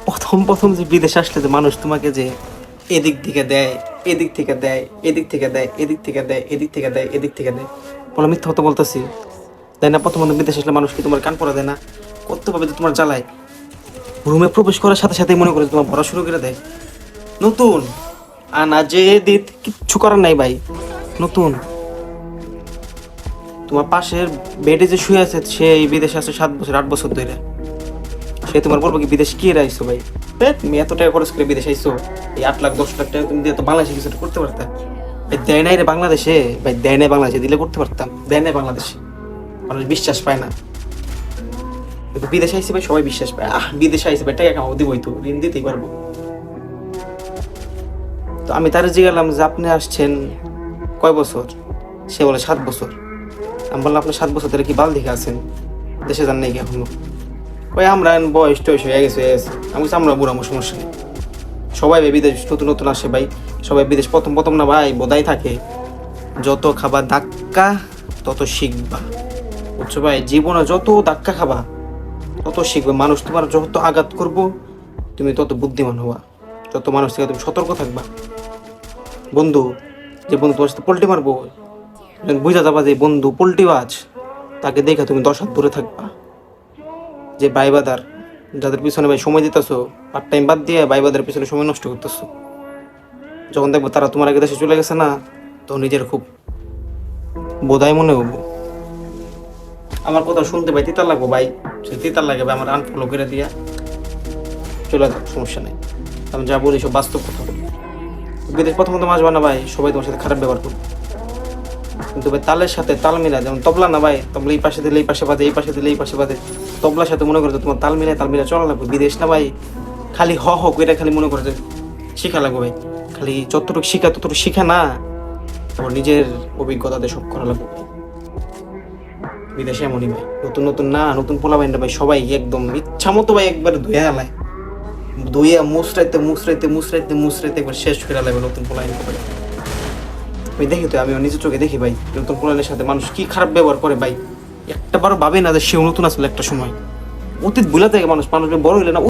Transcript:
প্রথম প্রথম যে বিদেশে আসলে যে মানুষ তোমাকে যে এদিক থেকে দেয়, এদিক থেকে দেয়, এদিক থেকে দেয়, এদিক থেকে দেয়, এদিক থেকে দেয়, এদিক থেকে দেয়, বলো মিথ্যা কথা বলতেছি? তাই না? প্রথম প্রথম বিদেশে আসলে মানুষ কি তোমার কান পড়া দেয় না? কতভাবে যে তোমার জ্বালায়, রুমে প্রবেশ করার সাথে সাথেই মনে করে তোমার ভরা শুরু করে দেয়। নতুন আনা যে দিত কিচ্ছু করার নাই ভাই। নতুন তোমার পাশের বেডে যে শুয়ে আছে সে এই বিদেশে আছে 7 বছর 8 বছর ধরে, সে তোমার বলবো কি বিদেশ কি আইসো ভাই? তুমি এত টাকা খরচ করে বিদেশ আইসো, এই 8 লাখ 10 লাখ টাকা তুমি দিয়ে তো বাংলাদেশে কিছু করতে পারতাম। ভাই দেয় নাই রে বাংলাদেশে, ভাই দেয় নাই বাংলাদেশে, দিলে করতে পারতাম, দেয় নাই বাংলাদেশে। মানুষ বিশ্বাস পায় না। কিন্তু বিদেশে আইসি ভাই সবাই বিশ্বাস পায়, বিদেশে আইসি ভাই টাকা কামাবো, দিবই তো, ঋণ দিতেই পারবো। তো আমি তার জিজ্ঞাসলাম যে আপনি আসছেন কয় বছর? সে বলে 7 বছর। আমি বললাম আপনি 7 বছর ধরে কি বাল দেখে আছেন, দেশে যান নাই কি এখনো? ওই আমরা বয়স টয়স হয়ে গেছে। আমি বলছি আমরা বুড়ামো, সমস্যা নেই। সবাই ভাই বিদেশ নতুন নতুন আসে ভাই, সবাই বিদেশ প্রথম প্রথম না ভাই বোধাই থাকে। যত খাবা ধাক্কা তত শিখবা, বুঝছো ভাই? জীবনে যত ধাক্কা খাবা তত শিখবে। মানুষ তোমার যত আঘাত করবো তুমি তত বুদ্ধিমান হবা, যত মানুষ থেকে তুমি সতর্ক থাকবা। বন্ধু, যে বন্ধু তোমার সাথে পোল্টি মারবো, বুঝা যাবা যে বন্ধু পোল্টিবাজ, তাকে দেখে তুমি 10 হাত দূরে থাকবা। যে বাইবাদার, যাদের পিছনে ভাই সময় দিতেছো, পার্ট টাইম বাদ দিয়ে বাইবাদের পিছনে সময় নষ্ট করতেছো, যখন দেখবো তারা তোমার আগে দেশে চলে গেছে না, তো নিজের খুব বোধাই মনে হবো। আমার কথা শুনতে ভাই তিতা লাগবো ভাই, সে তিতা লাগে ভাই, আমার আনফলো করে দিয়া চলে যাও, সমস্যা নেই। আমি যা বলি সব বাস্তব কথা বলি। বিদেশ প্রথমত আসবা না ভাই, সবাই তোমার সাথে খারাপ ব্যবহার করবে, কিন্তু ভাই তালের সাথে তাল মিলা, যেমন তবলা না ভাই, তবলা এই পাশে দিলে এই পাশে বাজে, এই পাশে দিলে এই পাশে বাজে, তবলার সাথে মনে করে তোমার তাল মিলে চলা লাগবে। বিদেশ না ভাই খালি হ হ করে খালি মনে করে যে শিখা লাগবে ভাই, খালি যতটুকু শিখা ততটুকু শিখা না, তোমার নিজের অভিজ্ঞতাতে সব করা লাগবে। বিদেশে এমনই ভাই, নতুন নতুন না, নতুন পোলা বাইন্ডা ভাই সবাই একদম ইচ্ছা মতো ভাই একবার ধুয়ে আলায়, ধুয়ে মুসরাইতে একবার শেষ করে লাগবে নতুন পোলা বাইন্ডা ভাই। আমি দেখি তো, আমি নিজের চোখে দেখি ভাই নতুন পোলানের সাথে মানুষ কি খারাপ ব্যবহার করে ভাই। একটা বারো ভাবে না যে সেও নতুন আসলে একটা সময়, অতীত ভুলা থেকে মানুষ বড় হইলে না